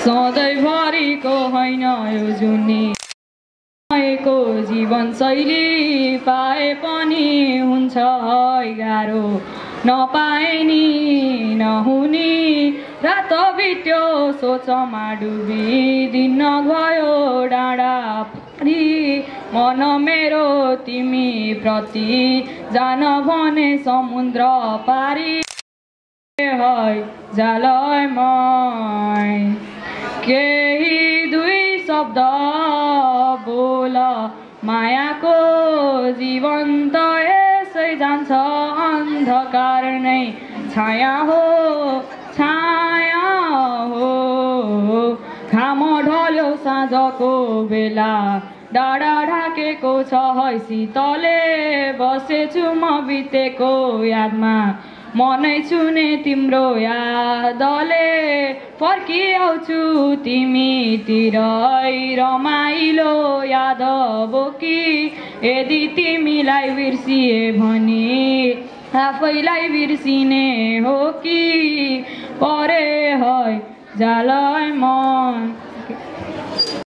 सधैँभरिको होइन यो जुनी को जीवन शैली पाए पनि हुन्छ गाह्रो नपाए नि नहुने रात बित्यो सोचमा डुबी दिन गयो डाँडा पारी मन मेरो तिमी प्रति जान भने समुद्र पारी है जालमै केही दुई शब्द बोल मायाको जीवन त यसै जान्छ अन्धकार नै छाया हो घाम ढल्यो साँझको बेला डाँडा ढाकेको छ है शीतले बसेछु म बितेको यादमा मनै छुने तिम्रो यादले फर्किआउँछु तिमीतिर रमाइलो याद बोकी यदि तिमीलाई बिर्सिए भने आफैलाई बिर्सिने हो कि परे है जालमै मन